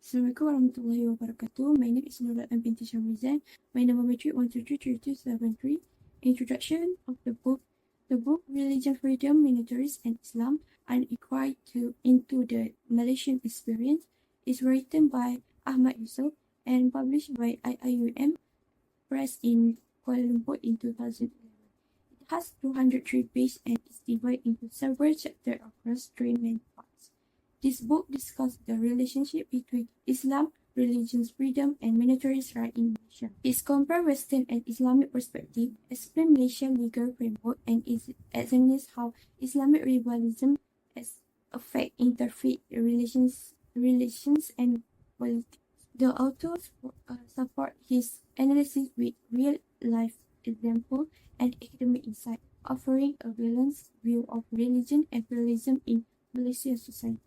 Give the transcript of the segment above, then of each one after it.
Assalamualaikum warahmatullahi wabarakatuh. My name is Nurul binti Shamrizan. My number matric 1233273. Introduction of the book. The book Religion, Freedom, Minorities and Islam, an inquiry into the Malaysian experience is written by Ahmad Yusof and published by IIUM Press in Kuala Lumpur in 2011. It has 203 pages and is divided into several chapters across three main parts. This book discusses the relationship between Islam, religious freedom, and minorities' rights in Malaysia. It compares Western and Islamic perspective, explains Malaysian legal framework, and examines how Islamic liberalism affects interfaith relations and politics. The author support his analysis with real-life examples and academic insight, offering a balanced view of religion and pluralism in Malaysian society.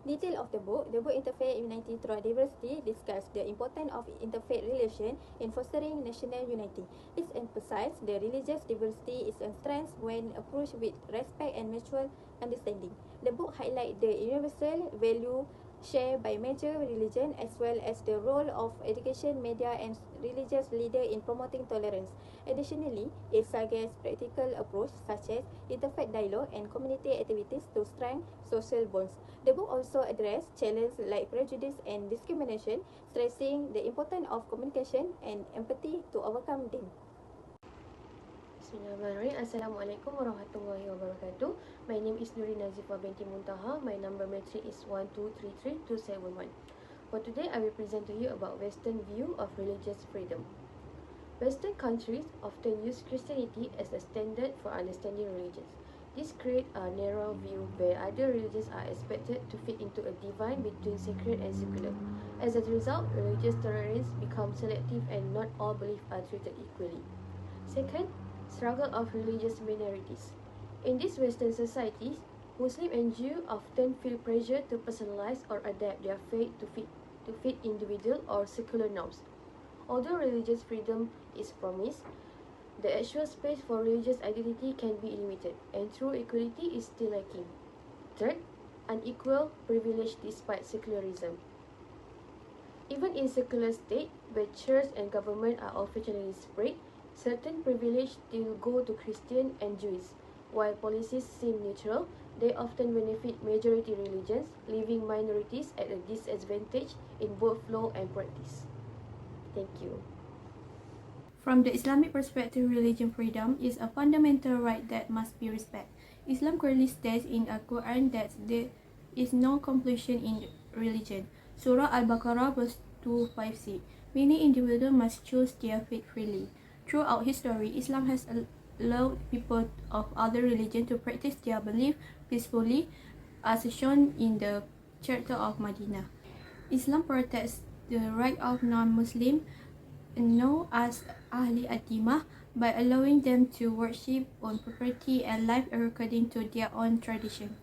Detail of the book Interfaith Unity Through Diversity discusses the importance of interfaith relation in fostering national unity. It emphasizes the religious diversity is a strength when approached with respect and mutual understanding. The book highlights the universal value shared by major religions as well as the role of education, media and religious leaders in promoting tolerance. Additionally, it suggests practical approaches such as interfaith dialogue and community activities to strengthen social bonds. The book also addresses challenges like prejudice and discrimination, stressing the importance of communication and empathy to overcome them. Bismillahirrahmanirrahim. Assalamualaikum warahmatullahi wabarakatuh. My name is Nuri Nazifa binti Muntaha. My number matric is 1233271. For today, I will present to you about Western view of religious freedom. Western countries often use Christianity as a standard for understanding religions. This creates a narrow view where other religions are expected to fit into a divide between sacred and secular. As a result, religious tolerance becomes selective and not all beliefs are treated equally. Second, struggle of religious minorities. In these Western societies, Muslim and Jew often feel pressure to personalize or adapt their faith to fit individual or secular norms. Although religious freedom is promised, the actual space for religious identity can be limited, and true equality is still lacking. Third, unequal privilege despite secularism. Even in secular state, where church and government are officially spread, certain privilege still go to Christian and Jews. While policies seem neutral, they often benefit majority religions, leaving minorities at a disadvantage in both law and practice. Thank you. From the Islamic perspective, religion freedom is a fundamental right that must be respected. Islam clearly states in the Quran that there is no compulsion in religion. Surah Al-Baqarah verse 256. Many individuals must choose their faith freely. Throughout history, Islam has allowed people of other religions to practice their belief peacefully, as shown in the Charter of Medina. Islam protects the right of non-Muslims, known as Ahli Atimah, by allowing them to worship on property and live according to their own tradition.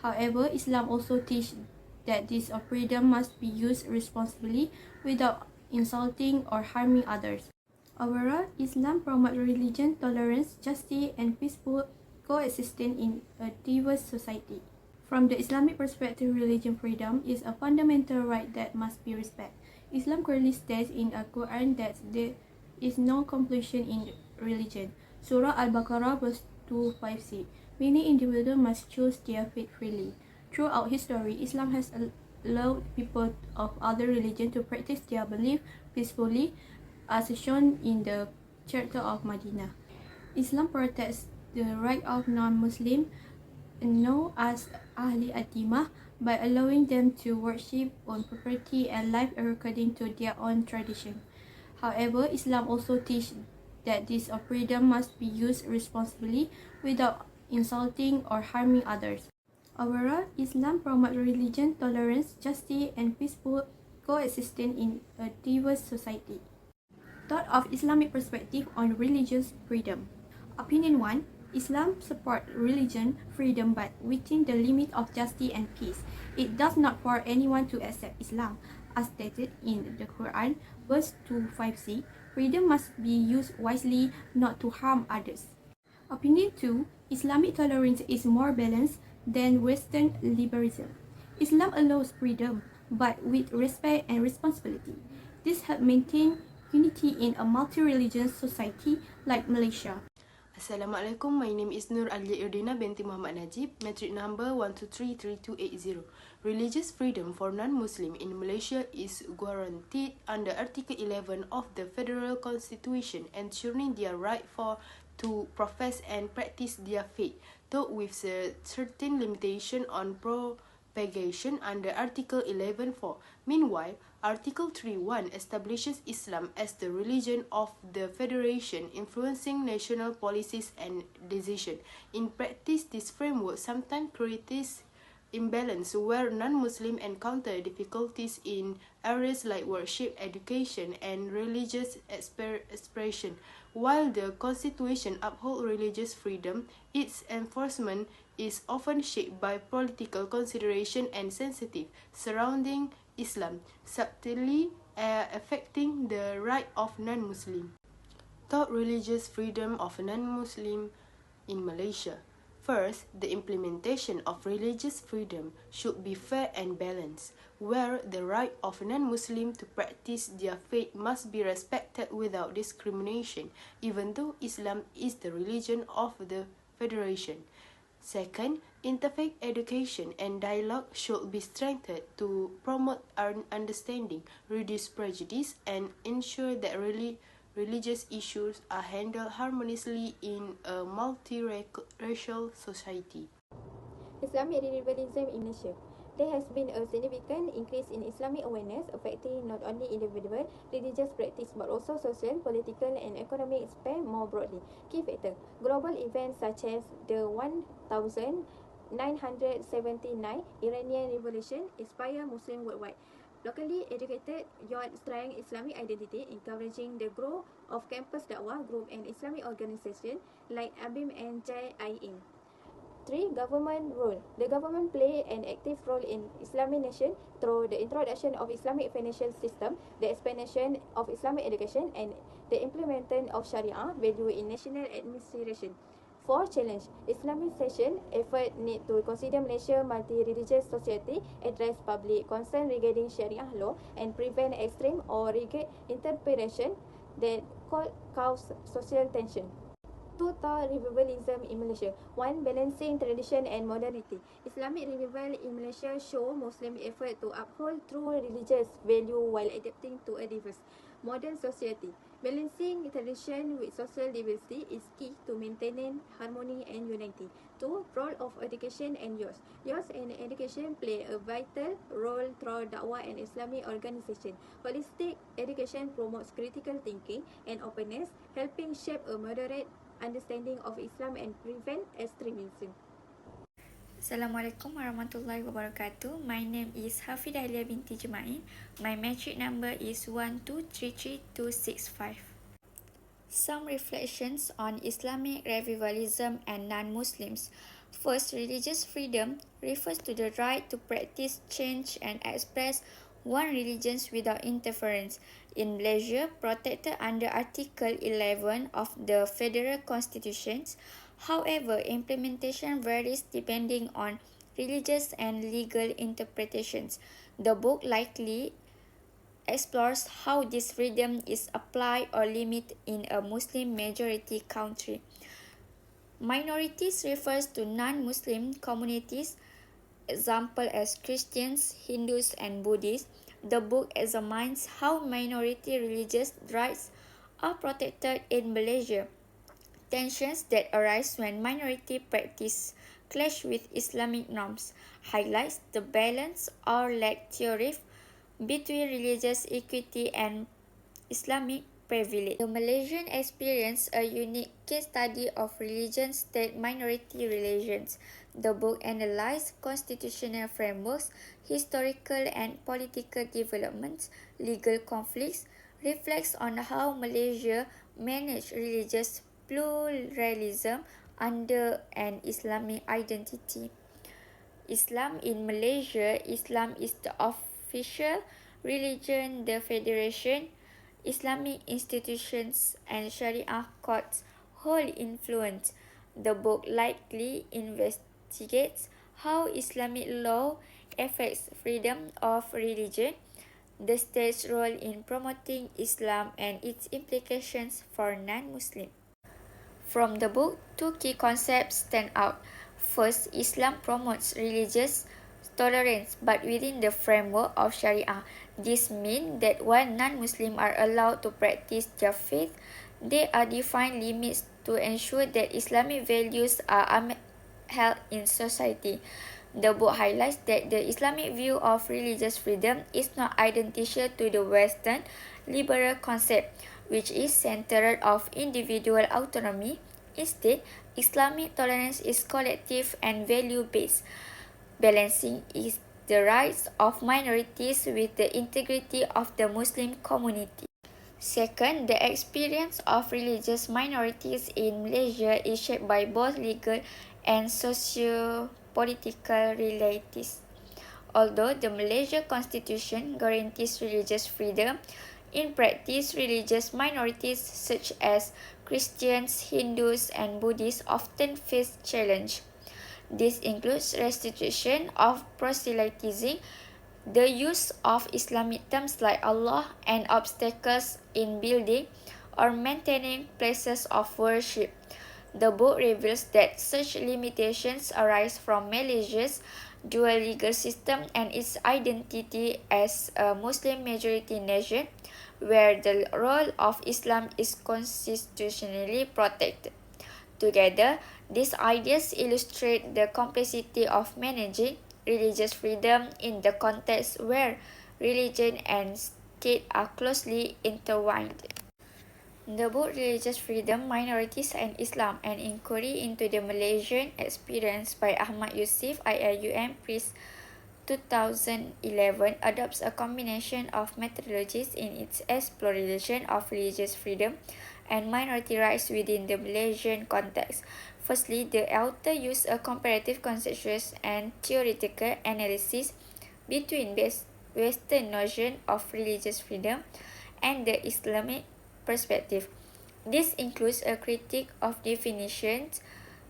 However, Islam also teaches that this freedom must be used responsibly without insulting or harming others. Overall, Islam promotes religion, tolerance, justice, and peaceful coexistence in a diverse society. From the Islamic perspective, religion freedom is a fundamental right that must be respected. Islam clearly states in the Quran that there is no compulsion in religion. Surah Al-Baqarah verse 256. Many individuals must choose their faith freely. Throughout history, Islam has allowed people of other religions to practice their belief peacefully, as shown in the Charter of Medina. Islam protects the right of non-Muslims, known as Ahli Atimah, by allowing them to worship on property and live according to their own tradition. However, Islam also teaches that this freedom must be used responsibly without insulting or harming others. Overall, Islam promotes religion, tolerance, justice, and peaceful coexistence in a diverse society. Thought of Islamic perspective on religious freedom. Opinion 1. Islam supports religion freedom but within the limit of justice and peace. It does not force anyone to accept Islam. As stated in the Quran, verse 256, freedom must be used wisely not to harm others. Opinion 2. Islamic tolerance is more balanced than Western liberalism. Islam allows freedom, but with respect and responsibility. This helps maintain unity in a multi-religious society like Malaysia. Assalamualaikum, my name is Nur Alia Irdina binti Muhammad Najib, metric number 1233280. Religious freedom for non-Muslim in Malaysia is guaranteed under Article 11 of the Federal Constitution, ensuring their right to profess and practice their faith, though with certain limitation on propagation under Article 11.4. Meanwhile, Article 3.1 establishes Islam as the religion of the Federation, influencing national policies and decisions. In practice, this framework sometimes creates imbalance where non-Muslims encounter difficulties in areas like worship, education, and religious expression. While the Constitution upholds religious freedom, its enforcement is often shaped by political consideration and sensitive surrounding Islam, subtly affecting the right of non-Muslim. Thought religious freedom of non-Muslim in Malaysia. First, the implementation of religious freedom should be fair and balanced, where the right of non-Muslim to practice their faith must be respected without discrimination, even though Islam is the religion of the Federation. Second, interfaith education and dialogue should be strengthened to promote understanding, reduce prejudice, and ensure that religious issues are handled harmoniously in a multiracial society. Islamic radicalism in Malaysia. There has been a significant increase in Islamic awareness affecting not only individual religious practice but also social, political and economic sphere more broadly. Key factor: global events such as the 1979 Iranian Revolution inspire Muslims worldwide. Locally educated youth strengthen Islamic identity, encouraging the growth of campus dakwah group and Islamic organisations like ABIM and JIM. 3. Government role. The government play an active role in Islamic nation through the introduction of Islamic financial system, the expansion of Islamic education, and the implementation of Sharia value in national administration. 4. Challenge. Islamization effort need to consider Malaysia multi-religious society, address public concern regarding Sharia law, and prevent extreme or rigid interpretation that cause social tension. Thought revivalism in Malaysia. 1. Balancing tradition and modernity. Islamic revival in Malaysia show Muslim effort to uphold true religious value while adapting to a diverse modern society. Balancing tradition with social diversity is key to maintaining harmony and unity. 2. Role of education and youth. Youth and education play a vital role through dakwah and Islamic organisation. Holistic education promotes critical thinking and openness, helping shape a moderate understanding of Islam and prevent extremism. Assalamualaikum warahmatullahi wabarakatuh. My name is Hafidah Alia binti Jemain. My metric number is 1233265. Some reflections on Islamic revivalism and non-Muslims. First, religious freedom refers to the right to practice, change and express one religion without interference. In Malaysia, protected under Article 11 of the Federal Constitution. However, implementation varies depending on religious and legal interpretations. The book likely explores how this freedom is applied or limited in a Muslim majority country. Minorities refers to non-Muslim communities, example as Christians, Hindus and Buddhists. The book examines how minority religious rights are protected in Malaysia. Tensions that arise when minority practice clash with Islamic norms highlights the balance or lack theory between religious equity and Islamic privilege. The Malaysian experienced a unique case study of religion-state minority relations. The book analyzed constitutional frameworks, historical and political developments, legal conflicts, reflects on how Malaysia managed religious pluralism under an Islamic identity. Islam in Malaysia. Islam is the official religion. The Federation, Islamic institutions and Sharia courts hold influence. The book likely investigates how Islamic law affects freedom of religion, the state's role in promoting Islam and its implications for non-Muslims. From the book, two key concepts stand out. First, Islam promotes religious tolerance but within the framework of Sharia. This means that while non-Muslims are allowed to practice their faith, there are defined limits to ensure that Islamic values are upheld in society. The book highlights that the Islamic view of religious freedom is not identical to the Western liberal concept, which is centered of individual autonomy. Instead, Islamic tolerance is collective and value-based, balancing is the rights of minorities with the integrity of the Muslim community. Second, the experience of religious minorities in Malaysia is shaped by both legal and socio-political realities. Although the Malaysia Constitution guarantees religious freedom, in practice, religious minorities such as Christians, Hindus, and Buddhists often face challenge. This includes restitution of proselytizing, the use of Islamic terms like Allah, and obstacles in building or maintaining places of worship. The book reveals that such limitations arise from Malaysia's dual legal system and its identity as a Muslim majority nation, where the role of Islam is constitutionally protected. Together, these ideas illustrate the complexity of managing religious freedom in the context where religion and state are closely intertwined. The book Religious Freedom, Minorities and Islam, an inquiry into the Malaysian experience by Ahmad Yusuf, IIUM, Prize 2011, adopts a combination of methodologies in its exploration of religious freedom and minority rights within the Malaysian context. Firstly, the author used a comparative conceptual and theoretical analysis between Western notion of religious freedom and the Islamic perspective. This includes a critique of definitions,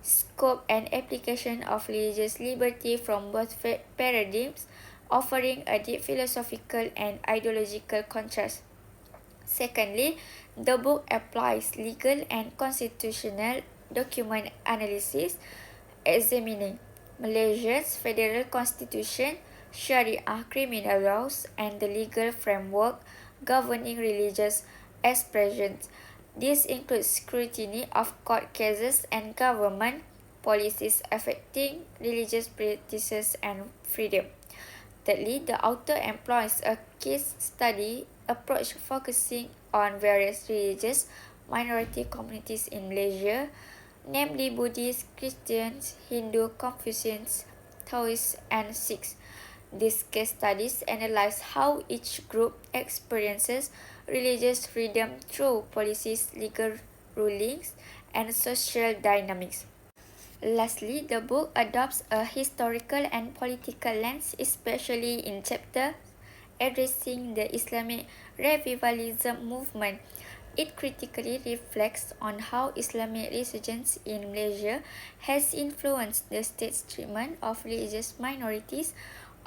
scope, and application of religious liberty from both paradigms, offering a deep philosophical and ideological contrast. Secondly, the book applies legal and constitutional document analysis, examining Malaysia's federal constitution, Sharia criminal laws, and the legal framework governing religious expressions. This includes scrutiny of court cases and government policies affecting religious practices and freedom. Thirdly, the author employs a case study approach focusing on various religious minority communities in Malaysia, namely Buddhists, Christians, Hindu, Confucians, Taoists, and Sikhs. These case studies analyze how each group experiences religious freedom through policies, legal rulings, and social dynamics. Lastly, the book adopts a historical and political lens, especially in chapters addressing the Islamic revivalism movement. It critically reflects on how Islamic resurgence in Malaysia has influenced the state's treatment of religious minorities,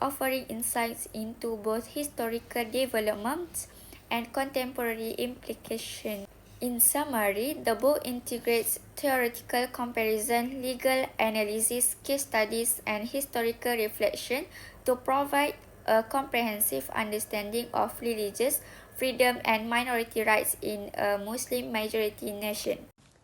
offering insights into both historical developments and contemporary implications. In summary, the book integrates theoretical comparison, legal analysis, case studies, and historical reflection to provide a comprehensive understanding of religious freedom and minority rights in a Muslim majority nation.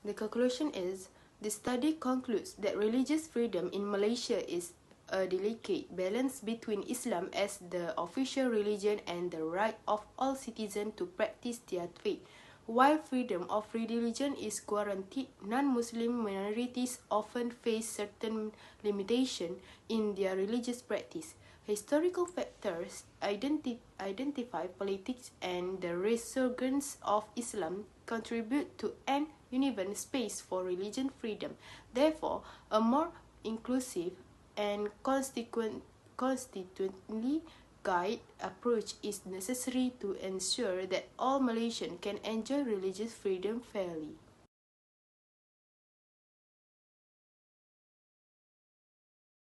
The conclusion is, the study concludes that religious freedom in Malaysia is a delicate balance between Islam as the official religion and the right of all citizens to practice their faith. While freedom of religion is guaranteed, non-Muslim minorities often face certain limitations in their religious practice. Historical factors identify politics and the resurgence of Islam contribute to an uneven space for religion freedom. Therefore, a more inclusive and constitutionally guide approach is necessary to ensure that all Malaysians can enjoy religious freedom fairly.